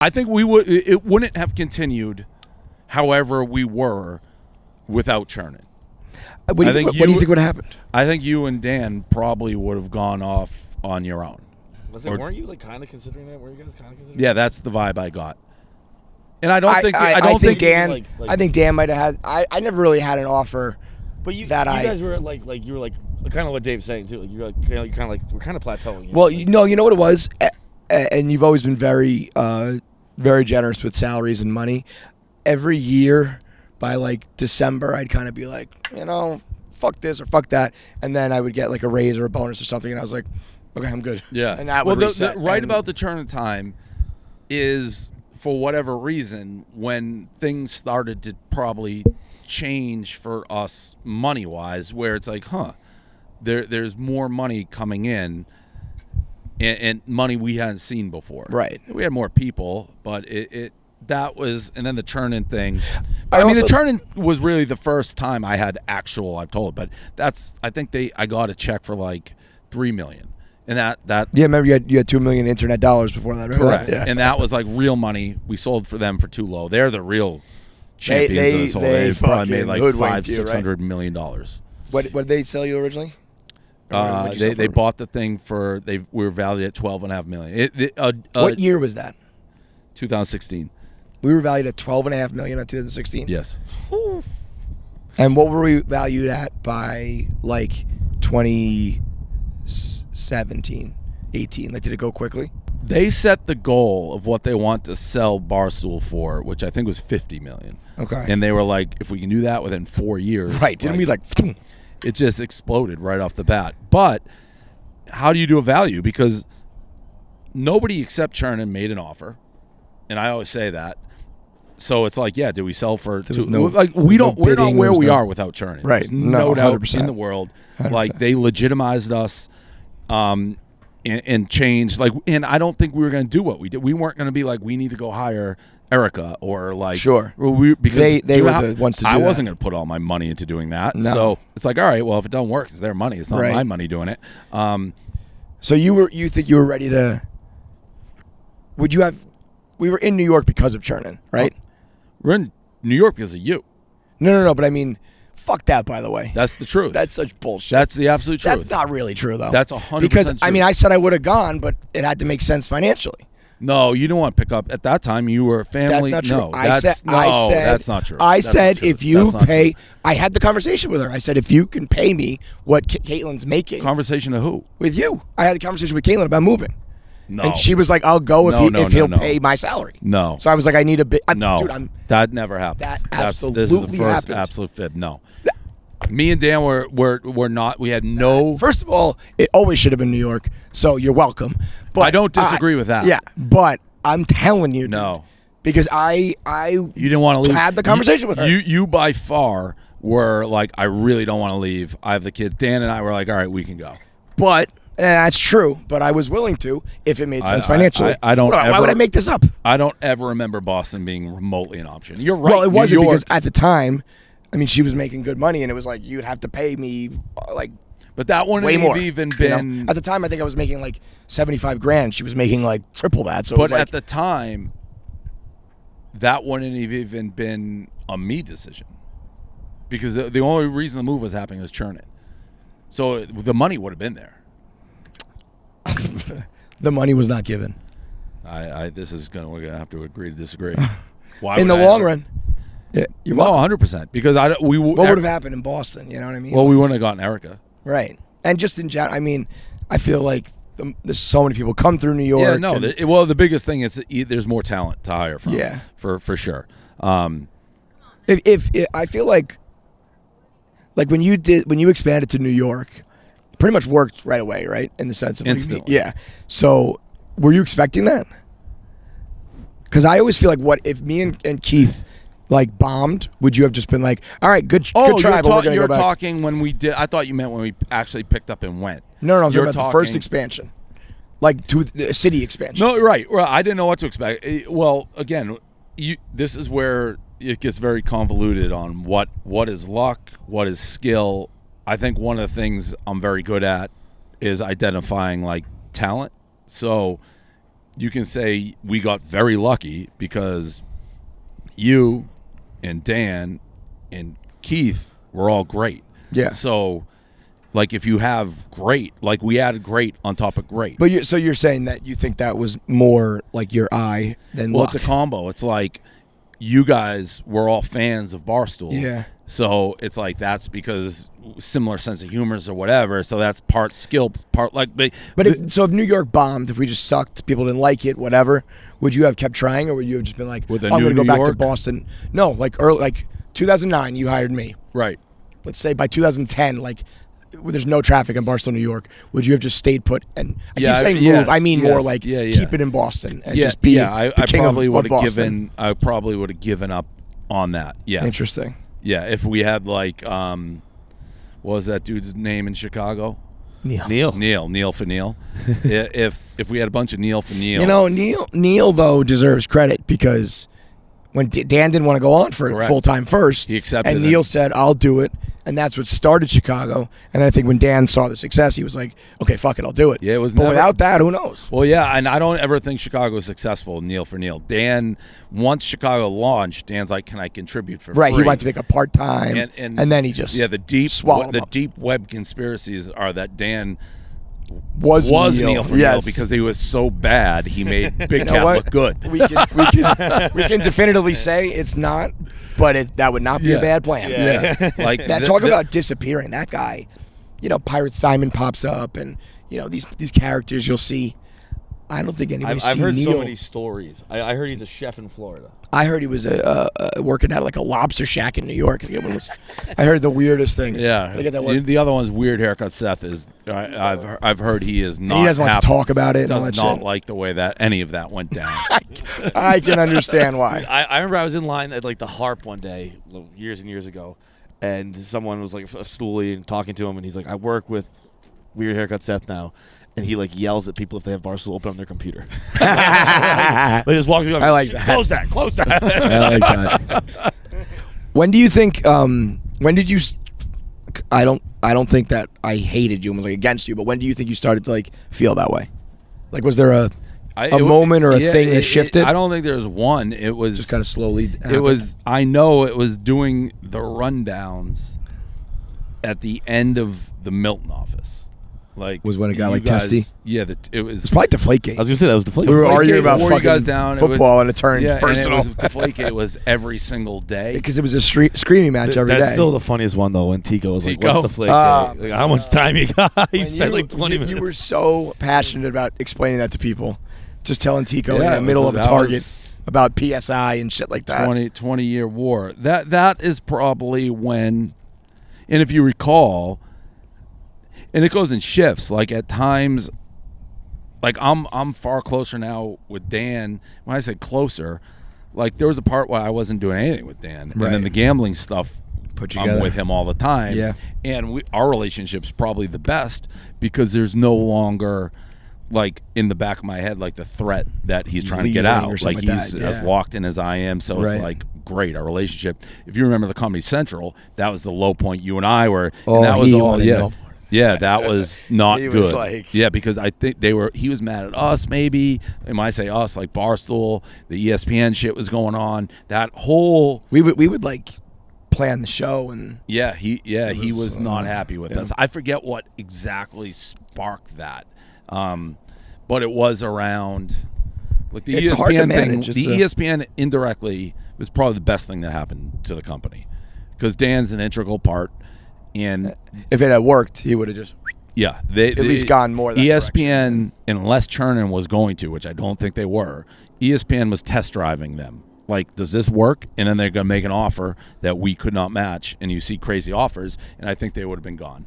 I think we would. It wouldn't have continued, however we were, without Chernin. What do you think would have happened? I think you and Dan probably would have gone off on your own. Weren't you like kind of considering that? Were you guys kind of considering? Yeah, that's the vibe I got. And I don't think Dan. I think Dan might have had. I never really had an offer. But you guys were like you were like kind of what Dave's saying too. Like you're kind of like we're kind of plateauing. You well, you know what it was, and you've always been very, very generous with salaries and money. Every year, by like December, I'd kind of be like, fuck this or fuck that, and then I would get like a raise or a bonus or something, and I was like, okay, I'm good. Yeah. And that would reset. About the Chernin time is, for whatever reason, when things started to probably change for us money-wise, where it's like, there's more money coming in, and money we hadn't seen before. Right. We had more people, but that was, and then the Chernin thing. I mean, the Chernin was really the first time I had actual, I've told, but I think I got a check for like $3 million. And that yeah, remember you had $2 million internet dollars before that, right? Correct. Yeah. And that was like real money. We sold for them for too low. They're the real champions of this whole. They probably made like $500-600 million. What did they sell you originally? They bought the thing for we were valued at $12.5 million. What year was that? 2016. We were valued at $12.5 million in 2016. Yes. And what were we valued at by like 2017, 18? Like, did it go quickly? They set the goal of what they want to sell Barstool for, which I think was $50 million. Okay. And they were like, if we can do that within 4 years, right? Didn't we like? It just exploded right off the bat. But how do you do a value? Because nobody except Chernin made an offer, and I always say that. So it's like, yeah, do we sell for? We're not where we are without Chernin. Right. There's no doubt 100%. in the world. 100%. Like, they legitimized us, and changed. Like, and I don't think we were going to do what we did. We weren't going to be like, we need to go hire Erica or like. Sure. Because they were the ones to do that. I wasn't going to put all my money into doing that. No. So it's like, all right, well, if it don't work, it's their money. It's not my money doing it. So you think you were ready to? Would you have? We were in New York because of Chernin, right? We're in New York because of you. No. But I mean, fuck that. By the way, that's the truth. That's such bullshit. That's the absolute truth. That's not really true though. That's 100%. Because true. I mean, I said I would have gone, but it had to make sense financially. No, you don't want to pick up. At that time, you were a family. That's not true. No, that's not true. I said true. If you pay, I had the conversation with her. I said, if you can pay me what Caitlin's making. Conversation to who? With you. I had the conversation with Caitlin about moving. No. And she was like, I'll go if he'll pay my salary. No. So I was like, I need a bit. No. Dude, that never happened. That absolutely this is the first happened. absolute fib. No. Me and Dan were not. We had no. First of all, it always should have been New York. So you're welcome. But I don't disagree with that. Yeah, but I'm telling you, no, because I you didn't want to leave. Had the conversation with her. You by far were like, I really don't want to leave. I have the kids. Dan and I were like, all right, we can go. But that's true. But I was willing to if it made sense financially. I don't. Why would I make this up? I don't ever remember Boston being remotely an option. You're right. Well, it wasn't because at the time, I mean, she was making good money, and it was like you'd have to pay me like. But that wouldn't way more, have even been. You know? At the time, I think I was making like $75,000. She was making like triple that. So, but it was at the time, that wouldn't have even been a me decision, because the only reason the move was happening was Chernin. So the money would have been there. The money was not given. We're gonna have to agree to disagree. Why? In the long run. Yeah, you're welcome. 100%. Because what would have happened in Boston? You know what I mean? Well, we wouldn't have gotten Erica. Right, and just in general, I mean, I feel like there's so many people come through New York. Yeah, no. The biggest thing is there's more talent to hire from. Yeah, for sure. If I feel like when you expanded to New York, it pretty much worked right away, right? In the sense of instantly. Yeah. So, were you expecting that? Because I always feel like, what if me and Keith like bombed? Would you have just been like, all right, good try, but we're going to go back? You're talking when we did. I thought you meant when we actually picked up and went. No, I'm talking about the first expansion, like to the city expansion. No, right. Well, I didn't know what to expect. Well, again, this is where it gets very convoluted on what is luck, what is skill. I think one of the things I'm very good at is identifying like talent. So you can say we got very lucky because you and Dan and Keith were all great. Yeah. So, like, if you have great, like we added great on top of great. But you're saying that you think that was more like your eye than Well, luck. it's a combo. It's like you guys were all fans of Barstool. Yeah. So it's like that's because similar sense of humors or whatever. So that's part skill, part like. But if New York bombed, if we just sucked, people didn't like it, whatever, would you have kept trying, or would you have just been like, With a I'm new going to go New back to York? Boston? No, like early, like 2009, you hired me. right. Let's say by 2010, like there's no traffic in Barstool, New York. Would you have just stayed put? And I Yeah, keep saying yes, move. I mean more yes, like yeah, yeah. keep it in Boston and Yeah, just be yeah. the I king probably of would have Boston. given. I probably would have given up on that. Yeah. Interesting. Yeah. If we had like, what was that dude's name in Chicago? Neil. Neil for Neil. if we had a bunch of Neil for Neil. You know, Neil though deserves credit because when Dan didn't want to go on for Correct. full time first, He accepted and it. Neil said, "I'll do it," and that's what started Chicago. And I think when Dan saw the success, he was like, "Okay, fuck it, I'll do it." Yeah, it was But never- without that, who knows? Well, yeah, and I don't ever think Chicago is successful. Neil for Neil. Dan, once Chicago launched, Dan's like, "Can I contribute for Right, free?" he wanted to make a part time, and then he just the deep swallowed him up. deep web conspiracies are that Dan was Neil for Neil Yes. because he was so bad he made Big You know Cat what? look good. we can definitively say it's not, but that would not be Yeah. a bad plan. Yeah, like That talk about disappearing. That guy, Pirate Simon pops up, and these characters you'll see. I don't think anybody's I've seen heard Neil. so many stories. I heard he's a chef in Florida. I heard he was working at like a lobster shack in New York. I heard the weirdest things. Yeah, Look at that one. the other one's weird haircut. Seth is. I've heard he is not. He doesn't like to happy- talk about it and all Does that not shit. like the way that any of that went down. I can understand why. I remember I was in line at like the Harp one day, years and years ago, and someone was like a stoolie and talking to him, and he's like, "I work with Weird Haircut Seth now." And he like yells at people if they have Barstool open on their computer. They just walk through. I like that. Close that. Close that. I like that. When do you think? When did you? I don't think that I hated you and was like against you. But when do you think you started to like feel that way? Like, was there a moment or a thing that shifted? I don't think there's one. It was just kind of slowly. It happened? was. I know it was doing the rundowns at the end of the Milton office. Like Was when it got, you like, guys- testy? Yeah, it was. It's probably Deflategate. I was gonna say that was the we were Deflategate arguing about wore you fucking guys down. It football, was- and it turned yeah, personal. And it was Deflategate was every single day. Because it was a screaming match every day. That's still the funniest one though. When Tico was like, Tico? "What's the flake? Like, how much time you got?" He When spent like 20 minutes. You were so passionate about explaining that to people, just telling Tico Yeah, in it the was- middle of a that Target was- about PSI and shit like that. 20-year war. That is probably when, and if you recall, and it goes in shifts. Like at times, like I'm far closer now with Dan. When I say closer, like there was a part where I wasn't doing anything with Dan, and Right. then the gambling stuff. Put you I'm together. with him all the time. Yeah. And our relationship's probably the best because there's no longer like in the back of my head like the threat that he's trying to get leaving or out. something Like like he's that, as yeah. locked in as I am. So Right. it's like great, our relationship. If you remember the Comedy Central, that was the low point you and I were. Oh, and that was he all wanted yeah. no more. Yeah, that was not He good. was like- yeah, because I think he was mad at us maybe. And when I say us, like Barstool, the ESPN shit was going on. That whole We would like plan the show and yeah, he was was, not happy with yeah. us. I forget what exactly sparked that, but it was around like the It's hard to ESPN thing. manage. The ESPN indirectly was probably the best thing that happened to the company because Dan's an integral part, and if it had worked, he would have just yeah, they at least gone more that ESPN, unless Chernin was going to, which I don't think they were. ESPN was test driving them. Like, does this work? And then they're going to make an offer that we could not match, and you see crazy offers, and I think they would have been gone.